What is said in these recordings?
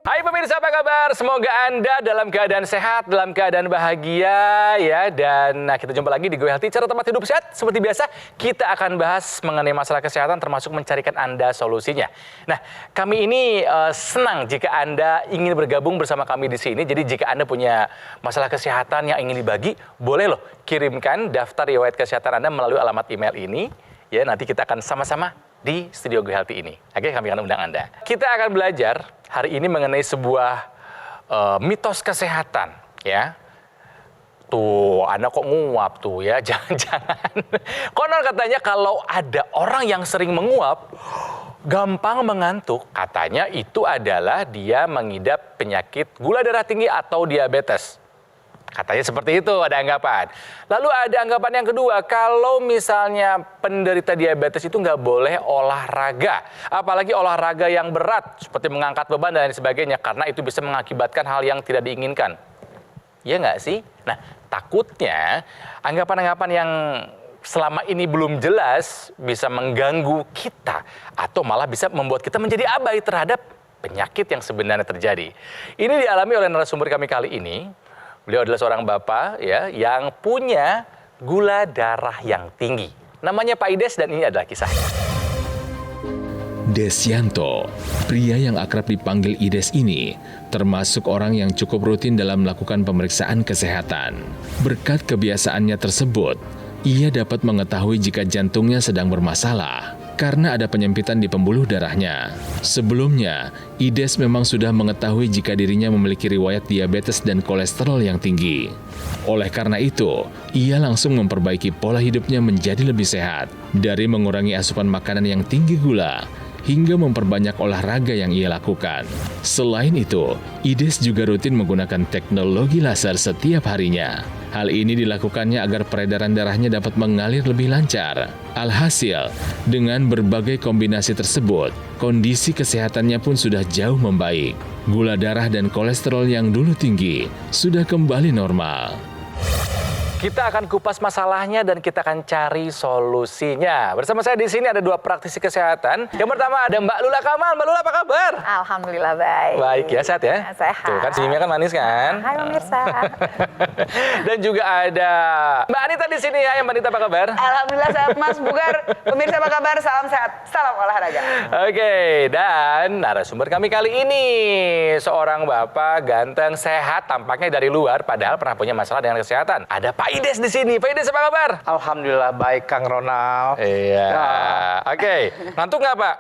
Hai pemirsa, apa kabar? Semoga Anda dalam keadaan sehat, dalam keadaan bahagia ya. Dan kita jumpa lagi di Go Healthy, cara tempat hidup sehat. Seperti biasa, kita akan bahas mengenai masalah kesehatan termasuk mencarikan Anda solusinya. Nah, kami ini senang jika Anda ingin bergabung bersama kami di sini. Jadi jika Anda punya masalah kesehatan yang ingin dibagi, boleh loh kirimkan daftar riwayat kesehatan Anda melalui alamat email ini. Ya, nanti kita akan sama-sama di studio Go Healthy ini. Oke, kami akan undang Anda. Kita akan belajar hari ini mengenai sebuah mitos kesehatan, ya. Tuh, Anda kok nguap tuh ya, jangan-jangan. Konon katanya kalau ada orang yang sering menguap, gampang mengantuk, katanya itu adalah dia mengidap penyakit gula darah tinggi atau diabetes. Katanya seperti itu, ada anggapan. Lalu ada anggapan yang kedua, kalau misalnya penderita diabetes itu nggak boleh olahraga. Apalagi olahraga yang berat, seperti mengangkat beban dan lain sebagainya, karena itu bisa mengakibatkan hal yang tidak diinginkan. Iya nggak sih? Nah, takutnya anggapan-anggapan yang selama ini belum jelas bisa mengganggu kita, atau malah bisa membuat kita menjadi abai terhadap penyakit yang sebenarnya terjadi. Ini dialami oleh narasumber kami kali ini. Beliau adalah seorang bapak ya yang punya gula darah yang tinggi. Namanya Pak Ides dan ini adalah kisahnya. Desyanto, pria yang akrab dipanggil Ides ini, termasuk orang yang cukup rutin dalam melakukan pemeriksaan kesehatan. Berkat kebiasaannya tersebut, ia dapat mengetahui jika jantungnya sedang bermasalah karena ada penyempitan di pembuluh darahnya. Sebelumnya, Ides memang sudah mengetahui jika dirinya memiliki riwayat diabetes dan kolesterol yang tinggi. Oleh karena itu, ia langsung memperbaiki pola hidupnya menjadi lebih sehat, dari mengurangi asupan makanan yang tinggi gula, hingga memperbanyak olahraga yang ia lakukan. Selain itu, Ides juga rutin menggunakan teknologi laser setiap harinya. Hal ini dilakukannya agar peredaran darahnya dapat mengalir lebih lancar. Alhasil, dengan berbagai kombinasi tersebut, kondisi kesehatannya pun sudah jauh membaik. Gula darah dan kolesterol yang dulu tinggi sudah kembali normal. Kita akan kupas masalahnya dan kita akan cari solusinya. Bersama saya di sini ada dua praktisi kesehatan. Yang pertama ada Mbak Lula Kamal. Mbak Lula apa kabar? Alhamdulillah baik. Baik ya, sehat ya? Sehat. Tuh kan senyumnya kan manis kan? Hai pemirsa. Dan juga ada Mbak Anita di sini ya. Yang Mbak Anita apa kabar? Alhamdulillah sehat Mas Bugar. Pemirsa apa kabar? Salam sehat. Salam olahraga. Oke, dan narasumber kami kali ini seorang bapak ganteng, sehat tampaknya dari luar, padahal pernah punya masalah dengan kesehatan. Ada Pak Ides di sini. Pak Ides apa kabar? Alhamdulillah baik Kang Ronald. Iya. Ya. Oke, ngantuk nggak Pak?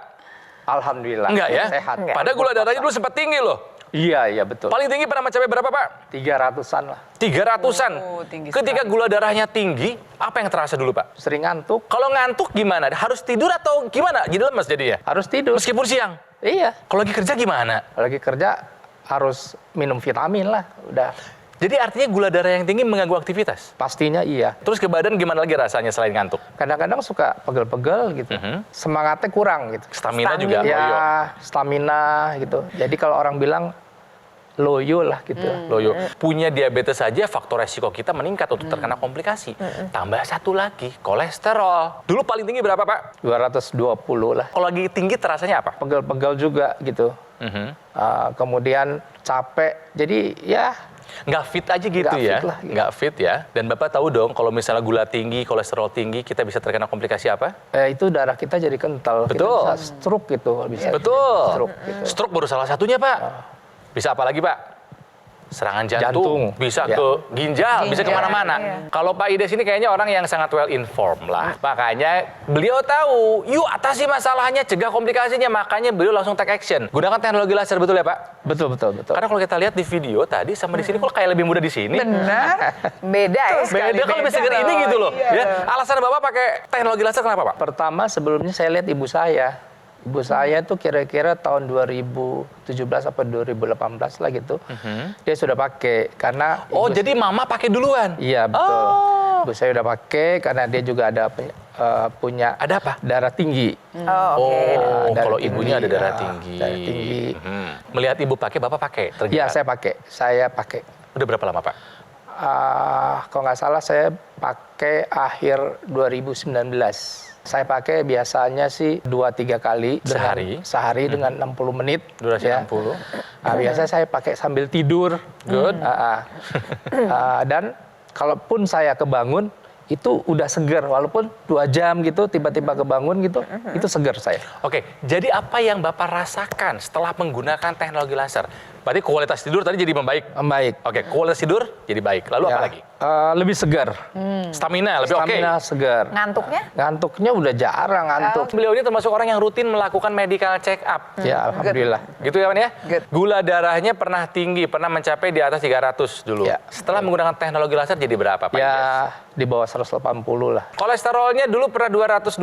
Alhamdulillah. Enggak ya? Sehat. Padahal gula darahnya dulu sempat tinggi loh. Iya betul. Paling tinggi pernah mencapai berapa Pak? 300-an lah. 300-an. Tinggi Ketika sekali. gula darahnya tinggi, apa yang terasa dulu Pak? Sering ngantuk, Kalau ngantuk gimana? Harus tidur atau gimana? Jadi lemas jadinya? harus tidur. Meskipun siang? Iya. Kalau lagi kerja gimana? Lagi kerja harus minum vitamin lah. Udah. Jadi artinya gula darah yang tinggi mengganggu aktivitas? Pastinya iya. Terus ke badan gimana lagi rasanya selain ngantuk? Kadang-kadang suka pegel-pegel gitu. Semangatnya kurang gitu. Stamina juga Ya, loyo. stamina gitu. Jadi kalau orang bilang loyo lah gitu. Loyo. Punya diabetes saja faktor resiko kita meningkat untuk terkena komplikasi. Tambah satu lagi, kolesterol. Dulu paling tinggi berapa Pak? 220 lah. Kalau lagi tinggi terasanya apa? Pegel-pegel juga gitu. Kemudian capek. Jadi ya Nggak fit aja gitu Nggak ya? fit lah, gitu. Nggak fit ya? Dan Bapak tahu dong kalau misalnya gula tinggi, kolesterol tinggi, kita bisa terkena komplikasi apa? itu darah kita jadi kental. Betul. Kita bisa stroke gitu. Bisa Betul. Stroke gitu. Stroke baru salah satunya Pak. Bisa apa lagi Pak? Serangan jantung, Jantung. bisa Ya. ke ginjal, bisa Ginjal, kemana-mana. iya. Kalau Pak Ides ini kayaknya orang yang sangat well informed lah. Makanya beliau tahu, yuk atasi masalahnya, cegah komplikasinya. Makanya beliau langsung take action. Gunakan teknologi laser, betul ya Pak? Betul. Karena kalau kita lihat di video tadi sama di sini, kok kayak lebih mudah di sini. Benar. Beda ya. Beda kalau lebih seger ini gitu loh. Ya. Alasan Bapak pakai teknologi laser kenapa Pak? Pertama sebelumnya saya lihat ibu saya. Ibu saya tuh kira-kira tahun 2017 atau 2018 lah gitu. Dia sudah pakai karena Oh, jadi Mama pakai duluan? Iya betul. Oh. Ibu saya udah pakai karena dia juga ada punya Ada apa? darah tinggi. Oh, oke. Oh, darah kalau tinggi, ibunya ada darah ya, tinggi. darah tinggi. Melihat ibu pakai, Bapak pakai? Iya tergiat? saya pakai. Udah berapa lama Pak? Kalau nggak salah saya pakai akhir 2019. Saya pakai biasanya sih 2-3 kali sehari dengan 60 menit. Durasi 60. Nah, biasanya saya pakai sambil tidur. Good. Dan kalaupun saya kebangun, itu udah seger. Walaupun 2 jam gitu, tiba-tiba kebangun gitu, itu seger saya. Oke, jadi apa yang Bapak rasakan setelah menggunakan teknologi laser? Berarti kualitas tidur tadi jadi membaik? Membaik. Oke, kualitas tidur jadi baik. Lalu apa lagi? Lebih segar. Stamina lebih oke? Stamina segar. Ngantuknya? Ngantuknya udah jarang ngantuk. Beliau ini termasuk orang yang rutin melakukan medical check up. Ya, alhamdulillah. Gitu ya, Pan ya? Good. Gula darahnya pernah tinggi, pernah mencapai di atas 300 dulu. Ya. Setelah menggunakan teknologi laser jadi berapa, Pak? Ya, di bawah 180 lah. Kolesterolnya dulu pernah 220,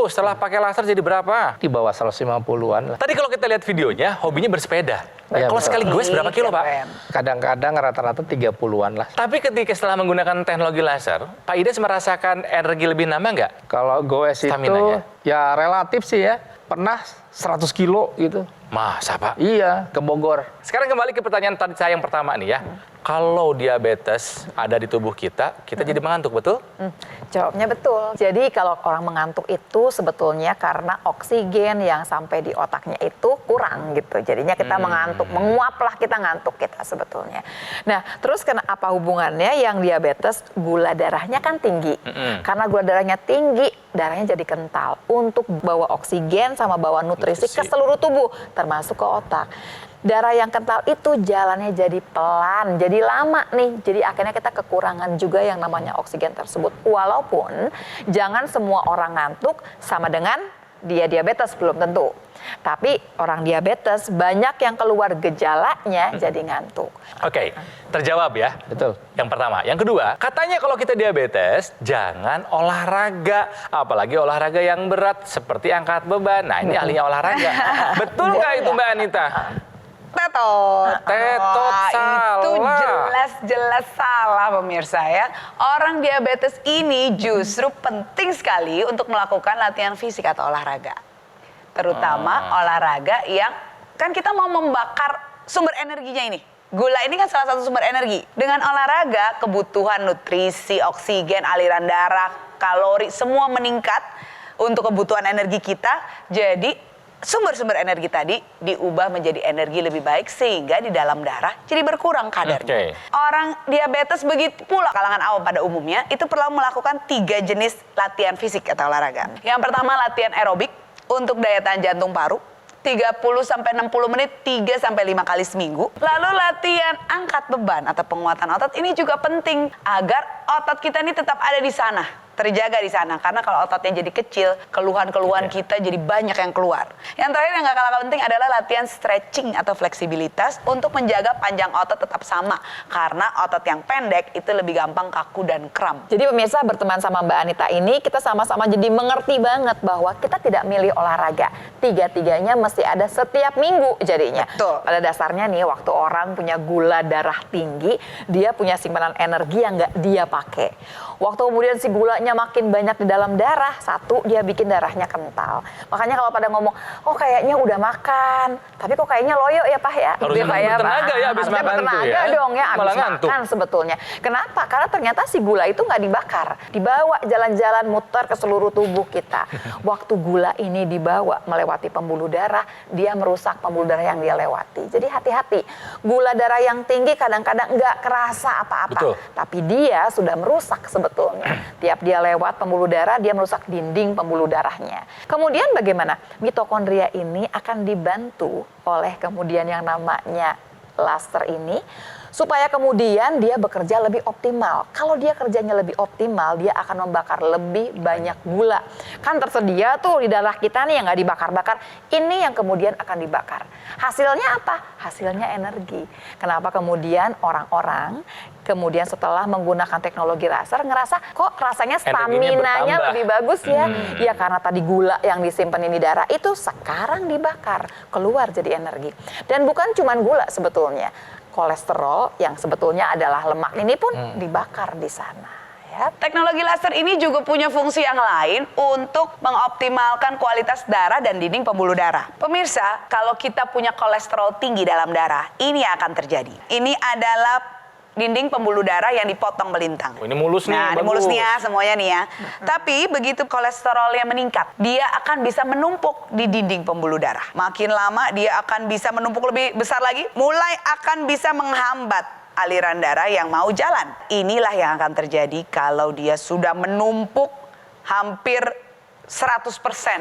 setelah pakai laser jadi berapa? Di bawah 150-an lah. Tadi kalau kita lihat videonya, hobinya bersepeda. Ya, Kalau betul. sekali goes berapa kilo, Pak? Keren. Kadang-kadang rata-rata 30-an lah. Tapi ketika setelah menggunakan teknologi laser, Pak Ides merasakan energi lebih nambah nggak? Kalau goes itu Staminanya? ya relatif sih ya. Pernah 100 kilo gitu. Masa, Pak? Iya, ke Bogor. Sekarang kembali ke pertanyaan tadi saya yang pertama nih ya. Kalau diabetes ada di tubuh kita jadi mengantuk, betul? Jawabnya betul. Jadi kalau orang mengantuk itu sebetulnya karena oksigen yang sampai di otaknya itu kurang gitu. Jadinya kita mengantuk, menguaplah kita ngantuk kita sebetulnya. Nah, terus apa hubungannya yang diabetes gula darahnya kan tinggi. Karena gula darahnya tinggi, darahnya jadi kental untuk bawa oksigen sama bawa nutrisi ke seluruh tubuh, termasuk ke otak. Darah yang kental itu jalannya jadi pelan, jadi lama nih. Jadi akhirnya kita kekurangan juga yang namanya oksigen tersebut. Walaupun jangan semua orang ngantuk sama dengan dia diabetes, belum tentu. Tapi orang diabetes banyak yang keluar gejalanya jadi ngantuk. Oke, terjawab ya. Betul. Yang pertama. Yang kedua, katanya kalau kita diabetes, jangan olahraga. Apalagi olahraga yang berat, seperti angkat beban. Nah, ini ahlinya olahraga. Betul nggak itu, Mbak Anita? Tetot. Tetot, Itu salah. jelas-jelas salah pemirsa ya. Orang diabetes ini justru penting sekali untuk melakukan latihan fisik atau olahraga. Terutama olahraga yang kan kita mau membakar sumber energinya ini. Gula ini kan salah satu sumber energi. Dengan olahraga, kebutuhan nutrisi, oksigen, aliran darah, kalori, semua meningkat untuk kebutuhan energi kita. Jadi sumber-sumber energi tadi diubah menjadi energi lebih baik sehingga di dalam darah jadi berkurang kadarnya. Orang diabetes begitu pula kalangan awam pada umumnya itu perlu melakukan 3 jenis latihan fisik atau olahraga. Yang pertama latihan aerobik untuk daya tahan jantung paru. 30-60 menit 3-5 kali seminggu. Lalu latihan angkat beban atau penguatan otot ini juga penting agar otot kita ini tetap ada di sana, terjaga di sana. Karena kalau ototnya jadi kecil, keluhan-keluhan kita jadi banyak yang keluar. Yang terakhir yang gak kalah penting adalah latihan stretching atau fleksibilitas untuk menjaga panjang otot tetap sama. Karena otot yang pendek itu lebih gampang kaku dan kram. Jadi pemirsa berteman sama Mbak Anita ini kita sama-sama jadi mengerti banget bahwa kita tidak milih olahraga. Tiga-tiganya mesti ada setiap minggu jadinya. Betul. Pada dasarnya nih waktu orang punya gula darah tinggi, dia punya simpanan energi yang nggak dia pakai. Waktu kemudian si gulanya makin banyak di dalam darah, satu dia bikin darahnya kental. Makanya kalau pada ngomong, oh kayaknya udah makan, tapi kok kayaknya loyo ya Pak ya. Harusnya bertenaga ya habis makan tuh bertenaga ya. dong ya Malah habis ngantuk. makan sebetulnya. Kenapa? Karena ternyata si gula itu nggak dibakar, dibawa jalan-jalan muter ke seluruh tubuh kita. Waktu gula ini dibawa melewati pembuluh darah, dia merusak pembuluh darah yang dia lewati. Jadi hati-hati, gula darah yang tinggi kadang-kadang nggak kerasa apa-apa, tapi dia sudah merusak sebetulnya. Tiap dia lewat pembuluh darah, dia merusak dinding pembuluh darahnya. Kemudian bagaimana? Mitokondria ini akan dibantu oleh kemudian yang namanya laser ini, supaya kemudian dia bekerja lebih optimal. Kalau dia kerjanya lebih optimal, dia akan membakar lebih banyak gula. Kan tersedia tuh di darah kita nih yang nggak dibakar-bakar, ini yang kemudian akan dibakar. Hasilnya apa? Hasilnya energi. Kenapa kemudian orang-orang kemudian setelah menggunakan teknologi laser ngerasa kok rasanya staminanya lebih bagus ya? Ya karena tadi gula yang disimpan di darah itu sekarang dibakar, keluar jadi energi. Dan bukan cuma gula sebetulnya. Kolesterol yang sebetulnya adalah lemak ini pun dibakar di sana. Ya. Teknologi laser ini juga punya fungsi yang lain untuk mengoptimalkan kualitas darah dan dinding pembuluh darah. Pemirsa, kalau kita punya kolesterol tinggi dalam darah, ini yang akan terjadi. Ini adalah dinding pembuluh darah yang dipotong melintang. Oh, ini mulus nih, Nah, ini bagus. mulus nih ya semuanya nih ya. Tapi begitu kolesterolnya meningkat, dia akan bisa menumpuk di dinding pembuluh darah. Makin lama dia akan bisa menumpuk lebih besar lagi, mulai akan bisa menghambat aliran darah yang mau jalan. Inilah yang akan terjadi kalau dia sudah menumpuk hampir 100%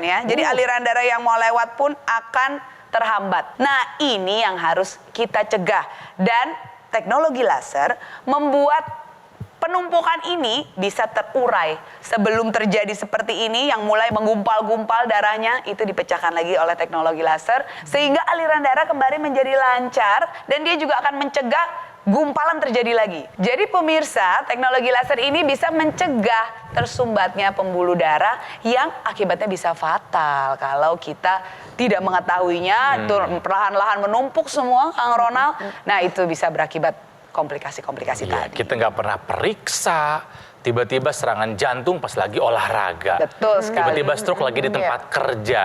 ya. Jadi aliran darah yang mau lewat pun akan terhambat. Nah, ini yang harus kita cegah. Dan teknologi laser membuat penumpukan ini bisa terurai. Sebelum terjadi seperti ini yang mulai menggumpal-gumpal darahnya, itu dipecahkan lagi oleh teknologi laser sehingga aliran darah kembali menjadi lancar dan dia juga akan mencegah gumpalan terjadi lagi. Jadi pemirsa, teknologi laser ini bisa mencegah tersumbatnya pembuluh darah yang akibatnya bisa fatal kalau kita tidak mengetahuinya, perlahan-lahan menumpuk semua, Kang Ronald. Nah, itu bisa berakibat komplikasi-komplikasi Iya, tadi. kita nggak pernah periksa, tiba-tiba serangan jantung pas lagi olahraga. Betul sekali. Tiba-tiba stroke lagi di tempat kerja.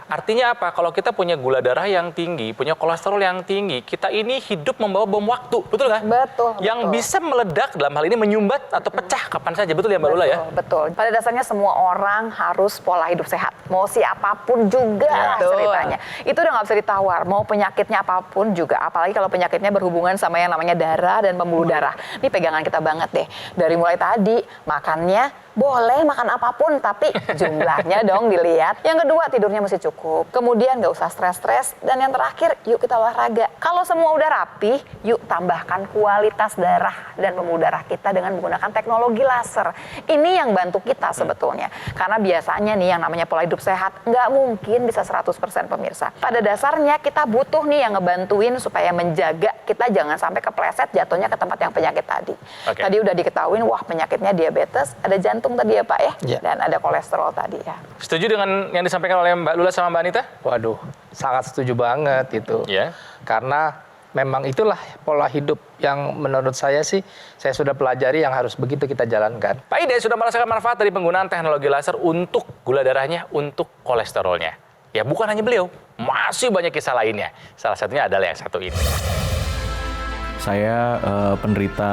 Artinya apa? Kalau kita punya gula darah yang tinggi, punya kolesterol yang tinggi, kita ini hidup membawa bom waktu, betul nggak? Betul, Yang betul. bisa meledak dalam hal ini menyumbat atau pecah kapan saja, betul ya Mbak Lula ya? Betul. Pada dasarnya semua orang harus pola hidup sehat. Mau siapapun juga Ya. lah ceritanya. Itu udah nggak bisa ditawar. Mau penyakitnya apapun juga. Apalagi kalau penyakitnya berhubungan sama yang namanya darah dan pembuluh darah. Ini pegangan kita banget deh. Dari mulai tadi, makannya boleh makan apapun, tapi jumlahnya dong dilihat. Yang kedua, tidurnya mesti cukup. Kemudian nggak usah stres-stres. Dan yang terakhir, yuk kita olahraga. Kalau semua udah rapi, yuk tambahkan kualitas darah dan pembuluh darah kita dengan menggunakan teknologi laser. Ini yang bantu kita sebetulnya. Karena biasanya nih yang namanya pola hidup sehat, nggak mungkin bisa 100% pemirsa. Pada dasarnya kita butuh nih yang ngebantuin supaya menjaga kita jangan sampai kepleset jatuhnya ke tempat yang penyakit tadi. Oke. Tadi udah diketahuin, wah penyakitnya diabetes, ada jantung tadi ya Pak ya, Iya. dan ada kolesterol tadi ya. Setuju dengan yang disampaikan oleh Mbak Lula sama Mbak Anita? Waduh, sangat setuju banget itu. Iya. Karena memang itulah pola hidup yang menurut saya sih, saya sudah pelajari yang harus begitu kita jalankan. Pak Ide sudah merasakan manfaat dari penggunaan teknologi laser untuk gula darahnya, untuk kolesterolnya. Ya bukan hanya beliau, masih banyak kisah lainnya. Salah satunya adalah yang satu ini. Saya penderita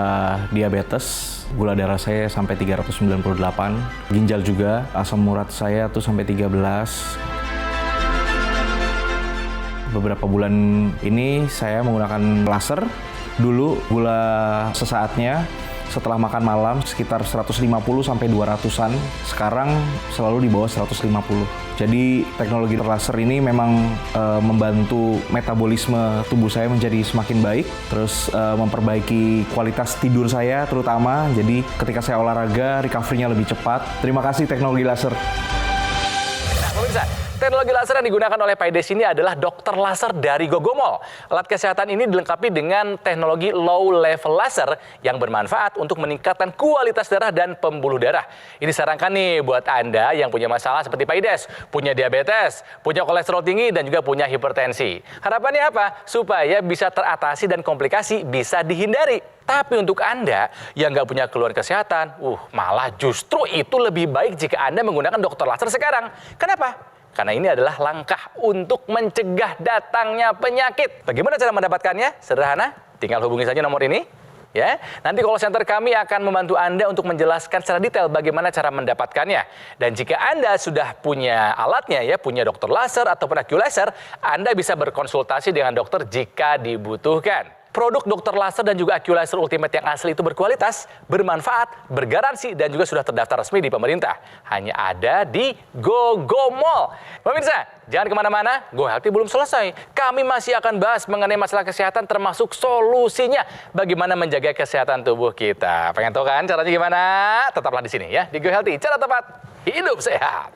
diabetes, gula darah saya sampai 398, ginjal juga, asam urat saya tuh sampai 13. Beberapa bulan ini saya menggunakan laser. Dulu gula sesaatnya setelah makan malam sekitar 150 sampai 200-an. Sekarang selalu di bawah 150. Jadi teknologi laser ini memang membantu metabolisme tubuh saya menjadi semakin baik, terus memperbaiki kualitas tidur saya terutama. Jadi ketika saya olahraga, recovery-nya lebih cepat. Terima kasih teknologi laser. Nah, pemirsa, teknologi laser yang digunakan oleh Pak Ide sini adalah dokter laser dari Gogomol. Alat kesehatan ini dilengkapi dengan teknologi low level laser yang bermanfaat untuk meningkatkan kualitas darah dan pembuluh darah. Ini disarankan nih buat Anda yang punya masalah seperti Pak Ides, punya diabetes, punya kolesterol tinggi, dan juga punya hipertensi. Harapannya apa? Supaya bisa teratasi dan komplikasi bisa dihindari. Tapi untuk Anda yang nggak punya keluhan kesehatan, malah justru itu lebih baik jika Anda menggunakan dokter laser sekarang. Kenapa? Karena ini adalah langkah untuk mencegah datangnya penyakit. Bagaimana cara mendapatkannya? Sederhana, tinggal hubungi saja nomor ini. Ya, nanti call center kami akan membantu Anda untuk menjelaskan secara detail bagaimana cara mendapatkannya. Dan jika Anda sudah punya alatnya, ya, punya dokter laser ataupun AccuLaser, Anda bisa berkonsultasi dengan dokter jika dibutuhkan. Produk dokter laser dan juga AccuLaser Ultimate yang asli itu berkualitas, bermanfaat, bergaransi, dan juga sudah terdaftar resmi di pemerintah. Hanya ada di Gogomol. Pemirsa, jangan kemana-mana, Go Healthy belum selesai. Kami masih akan bahas mengenai masalah kesehatan termasuk solusinya. Bagaimana menjaga kesehatan tubuh kita. Pengen tahu kan caranya gimana? Tetaplah di sini ya, di Go Healthy. Cara tepat, hidup sehat.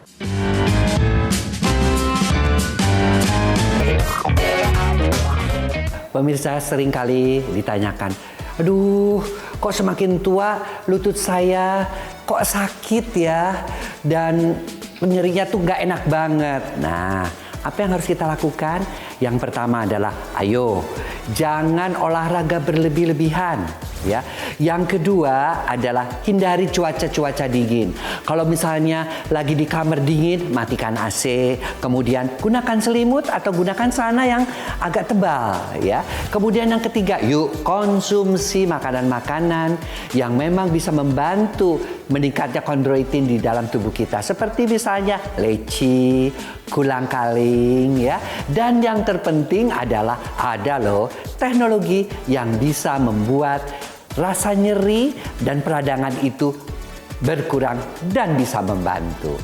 Pemirsa seringkali ditanyakan, aduh kok semakin tua lutut saya kok sakit ya, dan nyerinya tuh nggak enak banget. Nah, Apa yang harus kita lakukan? Yang pertama adalah, ayo, jangan olahraga berlebih-lebihan. Ya. Yang kedua adalah hindari cuaca-cuaca dingin. Kalau misalnya lagi di kamar dingin, matikan AC. Kemudian gunakan selimut atau gunakan celana yang agak tebal. Ya. Kemudian yang ketiga, yuk konsumsi makanan-makanan yang memang bisa membantu meningkatnya kondroitin di dalam tubuh kita. Seperti misalnya leci, kulang-kaling, ya. Dan yang terpenting adalah ada loh teknologi yang bisa membuat rasa nyeri dan peradangan itu berkurang dan bisa membantu.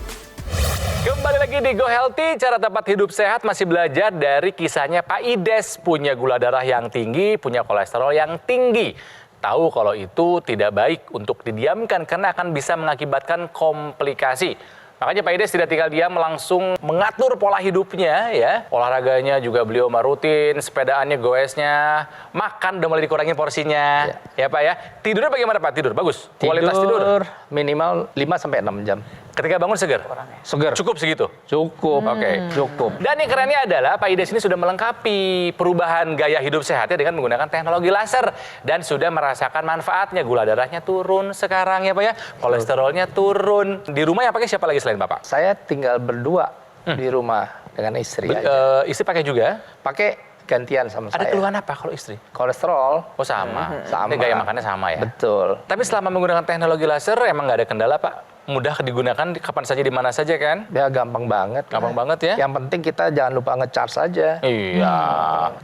Kembali lagi di Go Healthy, cara tepat hidup sehat masih belajar dari kisahnya Pak Ides. Punya gula darah yang tinggi, punya kolesterol yang tinggi. Tahu kalau itu tidak baik untuk didiamkan karena akan bisa mengakibatkan komplikasi. Makanya Pak Ides tidak tinggal diam, langsung mengatur pola hidupnya ya. Olahraganya juga beliau rutin, sepedaannya, goesnya, makan udah mulai dikurangin porsinya. Ya Pak ya. Tidurnya bagaimana Pak? Tidur bagus. Kualitas tidur minimal 5 sampai 6 jam. ketika bangun segar? Segar. Cukup segitu? Cukup. Oke. Cukup. Dan yang kerennya adalah Pak Ides ini sudah melengkapi perubahan gaya hidup sehatnya dengan menggunakan teknologi laser. Dan sudah merasakan manfaatnya. Gula darahnya turun sekarang ya Pak ya. Kolesterolnya turun. Di rumah yang pakai siapa lagi selain Bapak? Saya tinggal berdua di rumah dengan istri aja. Istri pakai juga? Pakai gantian sama Ada saya. keluhan apa kalau istri? Kolesterol. Oh sama. Sama. Ini gaya makannya sama ya? Betul. Tapi selama menggunakan teknologi laser emang nggak ada kendala Pak? Mudah digunakan kapan saja di mana saja kan? Ya gampang banget. Gampang banget ya? Yang penting kita jangan lupa ngecharge saja. Iya.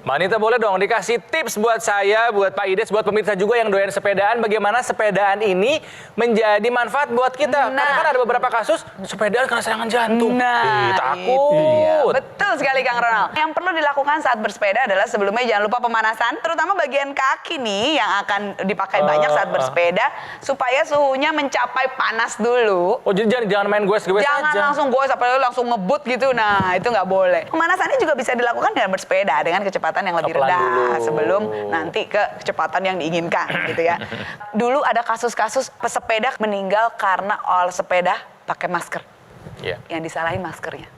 Mbak Anita boleh dong dikasih tips buat saya, buat Pak Ides, buat pemirsa juga yang doyan sepedaan. Bagaimana sepedaan ini menjadi manfaat buat kita. Karena kan ada beberapa kasus sepedaan karena serangan jantung. Takut. Iya, betul sekali Kang Ronald. Yang perlu dilakukan saat bersepeda adalah sebelumnya jangan lupa pemanasan, terutama bagian kaki nih yang akan dipakai banyak saat bersepeda supaya suhunya mencapai panas dulu. Oh jadi jangan main goes-goes Jangan aja. langsung goes apalagi langsung ngebut gitu. Nah, itu nggak boleh. Pemanasannya juga bisa dilakukan dengan bersepeda dengan kecepatan yang lebih Pelan rendah dulu. sebelum nanti ke kecepatan yang diinginkan gitu ya. Dulu ada kasus-kasus pesepeda meninggal karena sepeda pakai masker. Iya. Yang disalahin maskernya.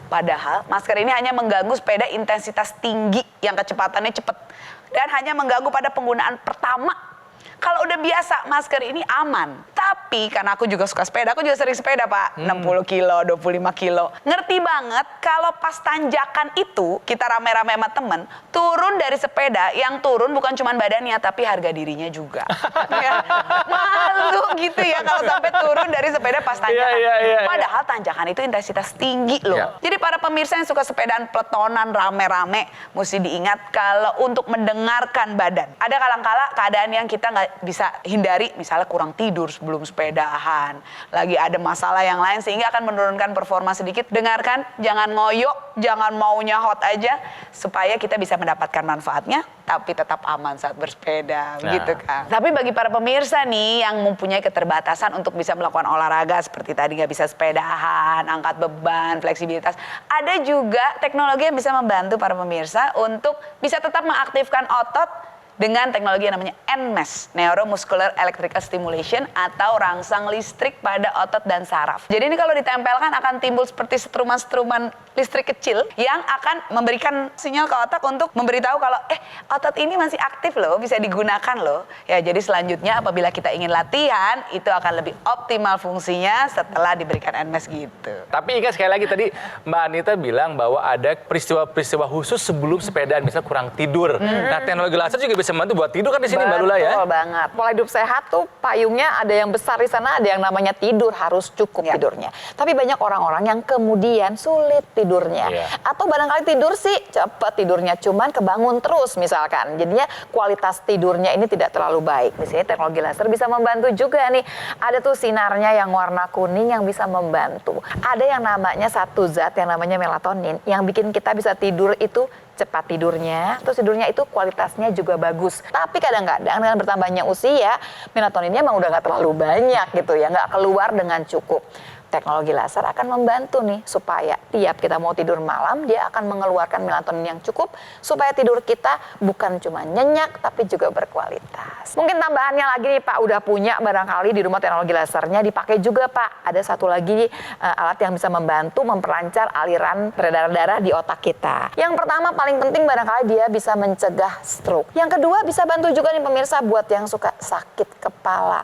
Padahal masker ini hanya mengganggu sepeda intensitas tinggi yang kecepatannya cepat dan hanya mengganggu pada penggunaan pertama. Kalau udah biasa masker ini aman. Tapi karena aku juga suka sepeda, aku juga sering sepeda Pak. 60 kilo, 25 kilo. Ngerti banget kalau pas tanjakan itu kita rame-rame sama temen, turun dari sepeda, yang turun bukan cuma badannya tapi harga dirinya juga. Ya, malu gitu ya kalau sampai turun dari sepeda pas tanjakan. Iya. Padahal tanjakan itu intensitas tinggi loh. Iya. Jadi para pemirsa yang suka sepedaan peletonan rame-rame mesti diingat kalau untuk mendengarkan badan. Ada kala-kala keadaan yang kita nggak bisa hindari, misalnya kurang tidur sebelum sepedahan, lagi ada masalah yang lain sehingga akan menurunkan performa sedikit. Dengarkan, jangan ngoyo, jangan maunya hot aja, supaya kita bisa mendapatkan manfaatnya tapi tetap aman saat bersepeda, gitu kan. Tapi bagi para pemirsa nih yang mempunyai keterbatasan untuk bisa melakukan olahraga seperti tadi nggak bisa sepedahan, angkat beban, fleksibilitas, ada juga teknologi yang bisa membantu para pemirsa untuk bisa tetap mengaktifkan otot dengan teknologi yang namanya NMES, Neuromuscular Electrical Stimulation, atau rangsang listrik pada otot dan saraf. Jadi ini kalau ditempelkan akan timbul seperti setruman-setruman listrik kecil yang akan memberikan sinyal ke otak untuk memberitahu kalau otot ini masih aktif loh, bisa digunakan loh. Ya, jadi selanjutnya apabila kita ingin latihan, itu akan lebih optimal fungsinya setelah diberikan NMES gitu. Tapi ingat sekali lagi tadi Mbak Anita bilang bahwa ada peristiwa-peristiwa khusus sebelum sepedaan, misalnya kurang tidur. Nah, teknologi laser juga bisa membantu buat tidur kan di sini Mbak Lula ya? Betul banget. Pola hidup sehat tuh payungnya ada yang besar di sana, ada yang namanya tidur, harus cukup tidurnya. Tapi banyak orang-orang yang kemudian sulit tidurnya. Atau barangkali tidur sih cepat tidurnya, cuman kebangun terus misalkan. Jadinya kualitas tidurnya ini tidak terlalu baik. Di sini teknologi laser bisa membantu juga nih. Ada tuh sinarnya yang warna kuning yang bisa membantu. Ada yang namanya satu zat yang namanya melatonin yang bikin kita bisa tidur itu cepat tidurnya, terus tidurnya itu kualitasnya juga bagus. Tapi kadang-kadang dengan bertambahnya usia, melatoninnya emang udah nggak terlalu banyak gitu ya, nggak keluar dengan cukup. Teknologi laser akan membantu nih supaya tiap kita mau tidur malam dia akan mengeluarkan melatonin yang cukup supaya tidur kita bukan cuma nyenyak tapi juga berkualitas. Mungkin tambahannya lagi nih Pak, udah punya barangkali di rumah teknologi lasernya dipakai juga Pak. Ada satu lagi alat yang bisa membantu memperlancar aliran peredaran darah di otak kita. Yang pertama paling penting barangkali dia bisa mencegah stroke. Yang kedua bisa bantu juga nih pemirsa buat yang suka sakit kepala.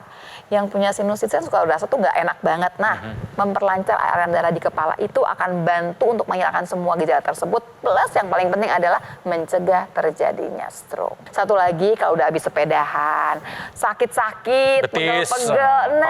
Yang punya sinusitis kan suka rasa tuh nggak enak banget. Nah, memperlancar aliran darah di kepala itu akan bantu untuk menghilangkan semua gejala tersebut. Plus yang paling penting adalah mencegah terjadinya stroke. Satu lagi kalau udah habis sepedahan, sakit-sakit, Betis, pegel-pegel.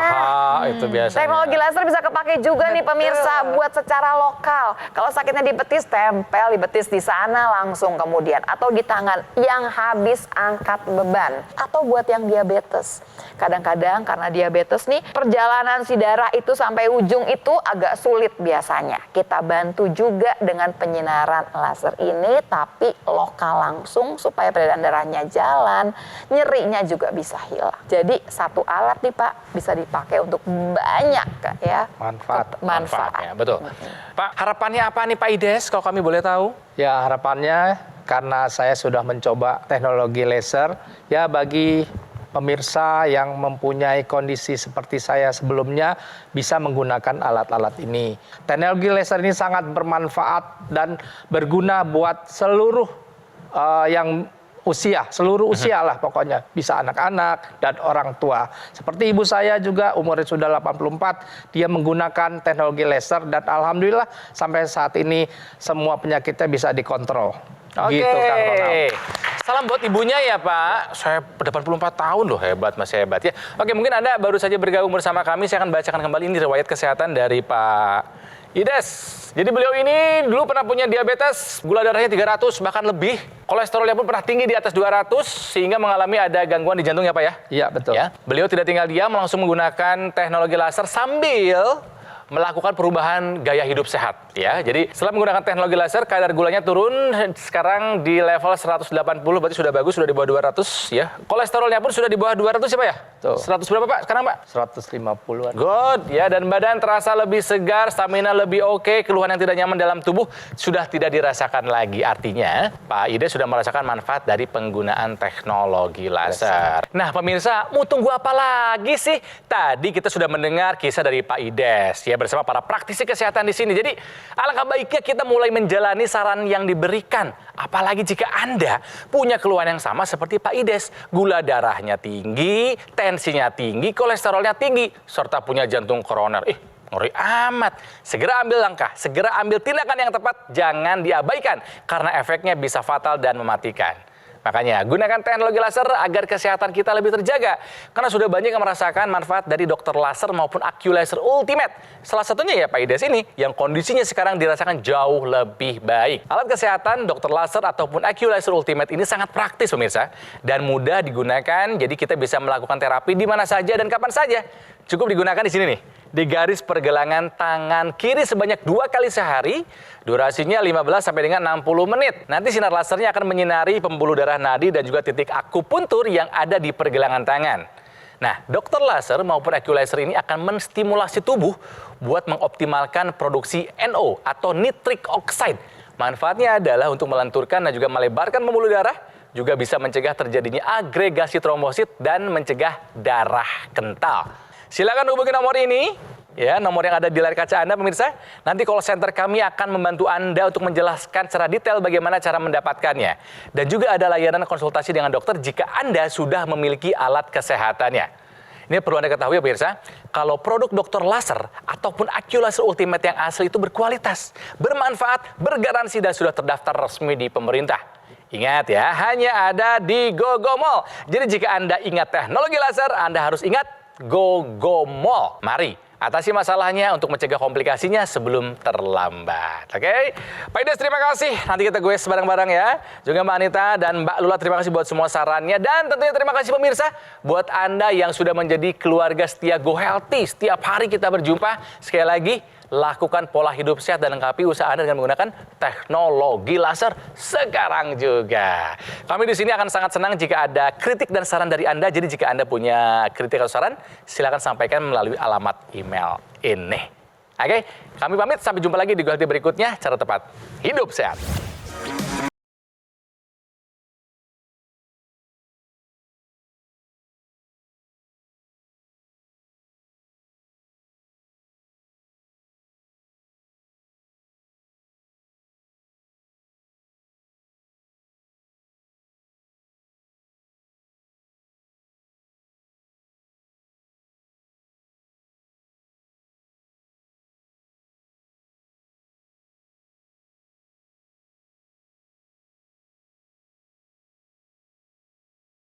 paha, itu biasanya. Teknologi laser bisa kepake juga nih pemirsa buat secara lokal. Kalau sakitnya di betis, tempel di betis di sana langsung kemudian. Atau di tangan yang habis angkat beban. Atau buat yang diabetes. Kadang-kadang karena diabetes nih, perjalanan si darah itu sampai ujung itu agak sulit biasanya. Kita bantu juga dengan penyinaran laser ini, tapi lokal langsung supaya peredaran darahnya jalan, nyerinya juga bisa hilang. Jadi satu alat nih Pak, bisa dipakai untuk banyak ya Manfaat. Manfaatnya, betul. Pak, harapannya apa nih Pak Ides kalau kami boleh tahu? Ya harapannya karena saya sudah mencoba teknologi laser, ya bagi pemirsa yang mempunyai kondisi seperti saya sebelumnya bisa menggunakan alat-alat ini. Teknologi laser ini sangat bermanfaat dan berguna buat seluruh seluruh usia lah pokoknya. Bisa anak-anak dan orang tua. Seperti ibu saya juga umurnya sudah 84, dia menggunakan teknologi laser dan alhamdulillah sampai saat ini semua penyakitnya bisa dikontrol. Oke. Gitu Kang Ronald. Salam buat ibunya ya Pak. Saya 84 tahun loh, hebat, masih hebat ya. Oke, mungkin Anda baru saja bergabung bersama kami. Saya akan bacakan kembali ini riwayat kesehatan dari Pak Ides. Jadi beliau ini dulu pernah punya diabetes, gula darahnya 300 bahkan lebih. Kolesterolnya pun pernah tinggi di atas 200 sehingga mengalami ada gangguan di jantung ya Pak ya? Iya betul. Ya, beliau tidak tinggal diam, langsung menggunakan teknologi laser sambil melakukan perubahan gaya hidup sehat ya. Jadi setelah menggunakan teknologi laser kadar gulanya turun sekarang di level 180, berarti sudah bagus, sudah di bawah 200 ya. Kolesterolnya pun sudah di bawah 200 ya Pak ya? Tuh. 100 berapa Pak sekarang Pak? 150-an. Good ya, dan badan terasa lebih segar, stamina lebih oke, keluhan yang tidak nyaman dalam tubuh sudah tidak dirasakan lagi. Artinya Pak Ides sudah merasakan manfaat dari penggunaan teknologi laser. Nah pemirsa, mau tunggu apa lagi sih? Tadi kita sudah mendengar kisah dari Pak Ides ya, bersama para praktisi kesehatan di sini. Jadi alangkah baiknya kita mulai menjalani saran yang diberikan. Apalagi jika Anda punya keluhan yang sama seperti Pak Ides, gula darahnya tinggi, tensinya tinggi, kolesterolnya tinggi, serta punya jantung koroner. Ngeri amat. Segera ambil langkah, segera ambil tindakan yang tepat, jangan diabaikan karena efeknya bisa fatal dan mematikan. Makanya gunakan teknologi laser agar kesehatan kita lebih terjaga. Karena sudah banyak yang merasakan manfaat dari dokter laser maupun AccuLaser Ultimate. Salah satunya ya Pak Ides ini yang kondisinya sekarang dirasakan jauh lebih baik. Alat kesehatan dokter laser ataupun AccuLaser Ultimate ini sangat praktis pemirsa. Dan mudah digunakan, jadi kita bisa melakukan terapi di mana saja dan kapan saja. Cukup digunakan di sini nih, di garis pergelangan tangan kiri sebanyak 2 kali sehari, durasinya 15 sampai dengan 60 menit. Nanti sinar lasernya akan menyinari pembuluh darah nadi dan juga titik akupuntur yang ada di pergelangan tangan. Nah, dokter laser maupun AccuLaser ini akan menstimulasi tubuh buat mengoptimalkan produksi NO atau nitric oxide. Manfaatnya adalah untuk melenturkan dan juga melebarkan pembuluh darah, juga bisa mencegah terjadinya agregasi trombosit dan mencegah darah kental. Silakan hubungi nomor ini, ya, nomor yang ada di layar kaca Anda pemirsa. Nanti call center kami akan membantu Anda untuk menjelaskan secara detail bagaimana cara mendapatkannya. Dan juga ada layanan konsultasi dengan dokter jika Anda sudah memiliki alat kesehatannya. Ini perlu Anda ketahui ya pemirsa, kalau produk dokter laser ataupun AccuLaser Ultimate yang asli itu berkualitas, bermanfaat, bergaransi dan sudah terdaftar resmi di pemerintah. Ingat ya, hanya ada di GoGo Mall. Jadi jika Anda ingat teknologi laser, Anda harus ingat GoGo Mall. Mari atasi masalahnya untuk mencegah komplikasinya sebelum terlambat. Oke? Pak Ides terima kasih. Nanti kita goes bareng-bareng ya. Juga Mbak Anita dan Mbak Lula terima kasih buat semua sarannya. Dan tentunya terima kasih pemirsa buat Anda yang sudah menjadi keluarga setia Go Healthy. Setiap hari kita berjumpa. Sekali lagi, lakukan pola hidup sehat dan lengkapi usaha Anda dengan menggunakan teknologi laser sekarang juga. Kami di sini akan sangat senang jika ada kritik dan saran dari Anda. Jadi jika Anda punya kritik atau saran, silakan sampaikan melalui alamat email ini. Oke, kami pamit sampai jumpa lagi di Go Healthy berikutnya. Cara tepat hidup sehat.